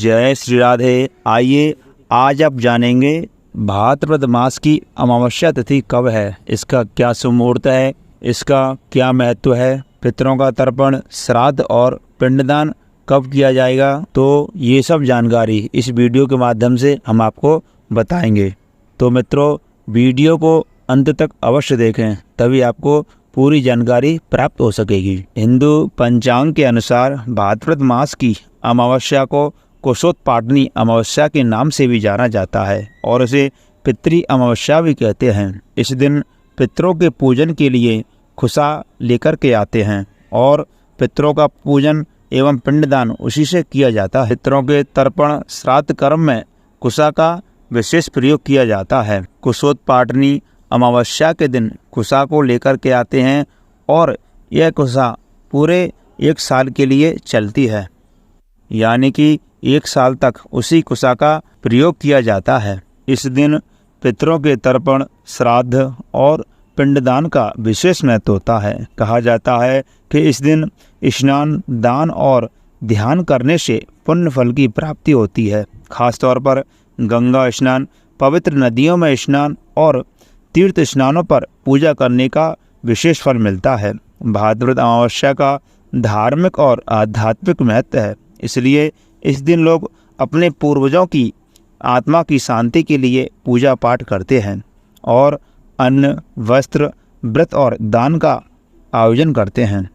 जय श्री राधे। आइए आज आप जानेंगे भाद्रपद मास की अमावस्या तिथि कब है, इसका क्या शुभ मुहूर्त है, इसका क्या महत्व है, पितरों का तर्पण, श्राद्ध और पिंडदान कब किया जाएगा। तो ये सब जानकारी इस वीडियो के माध्यम से हम आपको बताएंगे। तो मित्रों, वीडियो को अंत तक अवश्य देखें, तभी आपको पूरी जानकारी प्राप्त हो सकेगी। हिंदू पंचांग के अनुसार भाद्रपद मास की अमावस्या को कुशोत्पाटनी अमावस्या के नाम से भी जाना जाता है और इसे पितृ अमावस्या भी कहते हैं। इस दिन पितरों के पूजन के लिए खुशा लेकर के आते हैं और पितरों का पूजन एवं पिंडदान उसी से किया जाता है। पितरों के तर्पण श्राद्ध कर्म में कुशा का विशेष प्रयोग किया जाता है। कुशोत्पाटनी अमावस्या के दिन कुशा को लेकर के आते हैं और यह कुशा पूरे 1 साल के लिए चलती है, यानी कि 1 साल तक उसी कुशा का प्रयोग किया जाता है। इस दिन पितरों के तर्पण, श्राद्ध और पिंडदान का विशेष महत्व होता है। कहा जाता है कि इस दिन स्नान, दान और ध्यान करने से पुण्य फल की प्राप्ति होती है। खासतौर पर गंगा स्नान, पवित्र नदियों में स्नान और तीर्थ स्नानों पर पूजा करने का विशेष फल मिलता है। भाद्रपद अमावस्या का धार्मिक और आध्यात्मिक महत्व है, इसलिए इस दिन लोग अपने पूर्वजों की आत्मा की शांति के लिए पूजा पाठ करते हैं और अन्न, वस्त्र, व्रत और दान का आयोजन करते हैं।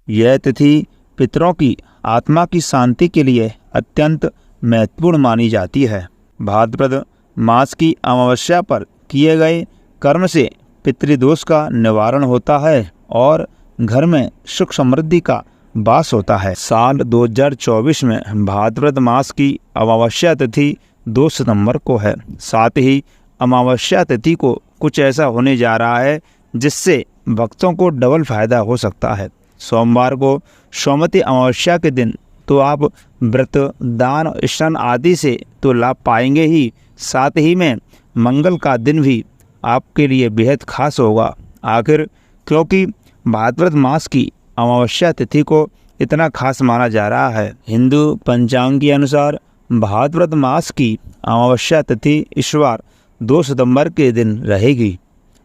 यह तिथि पितरों की आत्मा की शांति के लिए अत्यंत महत्वपूर्ण मानी जाती है। भाद्रपद मास की अमावस्या पर किए गए कर्म से पितृदोष का निवारण होता है और घर में सुख समृद्धि का वास होता है। साल 2024 में भाद्रपद मास की अमावस्या तिथि 2 सितंबर को है। साथ ही अमावस्या तिथि को कुछ ऐसा होने जा रहा है जिससे भक्तों को डबल फायदा हो सकता है। सोमवार को सोमवती अमावस्या के दिन तो आप व्रत, दान, स्नान आदि से तो लाभ पाएंगे ही, साथ ही में मंगल का दिन भी आपके लिए बेहद खास होगा। आखिर क्योंकि भाद्रपद मास की अमावस्या तिथि को इतना खास माना जा रहा है। हिंदू पंचांग के अनुसार भाद्रपद मास की अमावस्या तिथि इस बार 2 सितंबर के दिन रहेगी।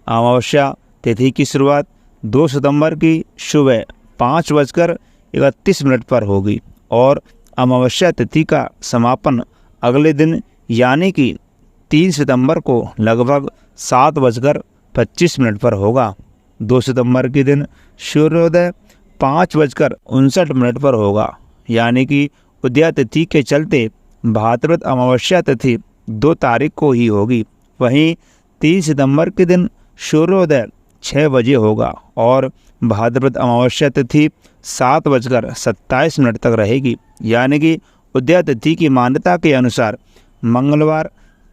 अमावस्या तिथि की शुरुआत 2 सितंबर की सुबह 5:31 पर होगी और अमावस्या तिथि का समापन अगले दिन यानी कि 3 सितंबर को लगभग 7:25 पर होगा। 2 सितंबर के दिन सूर्योदय 5:59 पर होगा, यानी कि उदया तिथि के चलते भाद्रपद अमावस्या तिथि 2 तारीख को ही होगी। वहीं 3 सितंबर के दिन सूर्योदय 6 बजे होगा और भाद्रपद अमावस्या तिथि 7:27 तक रहेगी, यानी कि उदया तिथि की मान्यता के अनुसार मंगलवार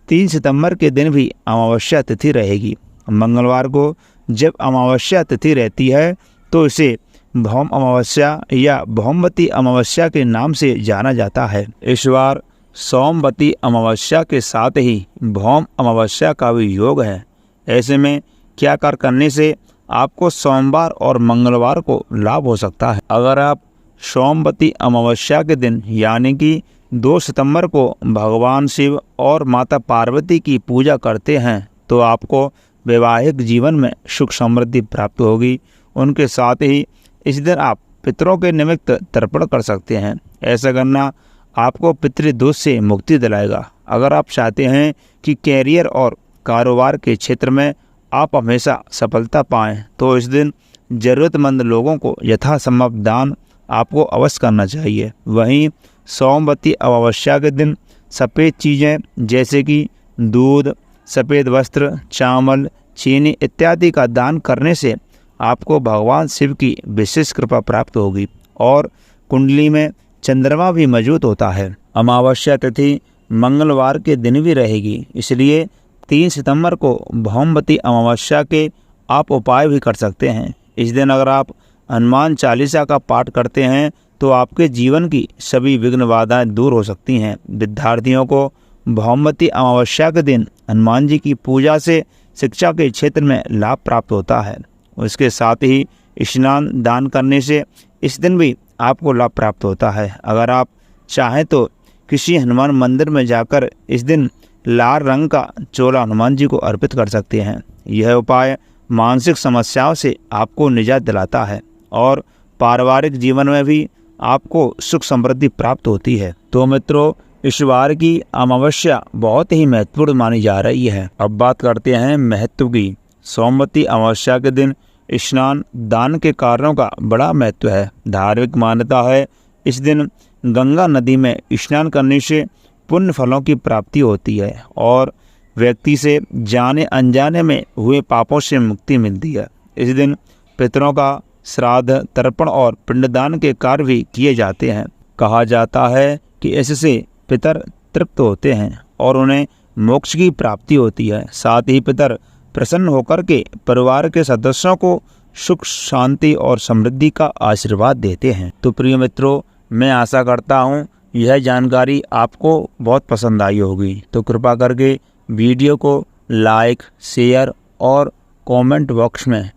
3 सितंबर के दिन भी अमावस्या तिथि रहेगी। मंगलवार को जब अमावस्या तिथि रहती है तो इसे भौम अमावस्या या भौमवती अमावस्या के नाम से जाना जाता है। इस बार सोमवती अमावस्या के साथ ही भौम अमावस्या का भी योग है। ऐसे में क्या कार्य करने से आपको सोमवार और मंगलवार को लाभ हो सकता है। अगर आप सोमवती अमावस्या के दिन यानी कि 2 सितंबर को भगवान शिव और माता पार्वती की पूजा करते हैं तो आपको वैवाहिक जीवन में सुख समृद्धि प्राप्त होगी। उनके साथ ही इस दिन आप पितरों के निमित्त तर्पण कर सकते हैं। ऐसा करना आपको पितृदोष से मुक्ति दिलाएगा। अगर आप चाहते हैं कि कैरियर और कारोबार के क्षेत्र में आप हमेशा सफलता पाएं तो इस दिन ज़रूरतमंद लोगों को यथासंभव दान आपको अवश्य करना चाहिए। वहीं सोमवती अमावस्या के दिन सफ़ेद चीज़ें जैसे कि दूध, सफ़ेद वस्त्र, चावल, चीनी इत्यादि का दान करने से आपको भगवान शिव की विशेष कृपा प्राप्त होगी और कुंडली में चंद्रमा भी मौजूद होता है। अमावस्या तिथि मंगलवार के दिन भी रहेगी, इसलिए 3 सितंबर को भौमवती अमावस्या के आप उपाय भी कर सकते हैं। इस दिन अगर आप हनुमान चालीसा का पाठ करते हैं तो आपके जीवन की सभी विघ्न बाधाएं दूर हो सकती हैं। विद्यार्थियों को भौमवती अमावस्या के दिन हनुमान जी की पूजा से शिक्षा के क्षेत्र में लाभ प्राप्त होता है। उसके साथ ही स्नान, दान करने से इस दिन भी आपको लाभ प्राप्त होता है। अगर आप चाहें तो किसी हनुमान मंदिर में जाकर इस दिन लाल रंग का चोला हनुमान जी को अर्पित कर सकते हैं। यह उपाय मानसिक समस्याओं से आपको निजात दिलाता है और पारिवारिक जीवन में भी आपको सुख समृद्धि प्राप्त होती है। तो मित्रों, इस बार की अमावस्या बहुत ही महत्वपूर्ण मानी जा रही है। अब बात करते हैं महत्व की। सोमवती अमावस्या के दिन स्नान दान के कार्यों का बड़ा महत्व है। धार्मिक मान्यता है इस दिन गंगा नदी में स्नान करने से पुण्य फलों की प्राप्ति होती है और व्यक्ति से जाने अनजाने में हुए पापों से मुक्ति मिलती है। इस दिन पितरों का श्राद्ध, तर्पण और पिंडदान के कार्य भी किए जाते हैं। कहा जाता है कि इससे पितर तृप्त होते हैं और उन्हें मोक्ष की प्राप्ति होती है। साथ ही पितर प्रसन्न होकर के परिवार के सदस्यों को सुख, शांति और समृद्धि का आशीर्वाद देते हैं। तो प्रिय मित्रों, मैं आशा करता हूँ यह जानकारी आपको बहुत पसंद आई होगी। तो कृपा करके वीडियो को लाइक, शेयर और कमेंट बॉक्स में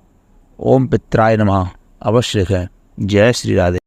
ओम पित्राय नमः अवश्य लिखें। जय श्री राधे।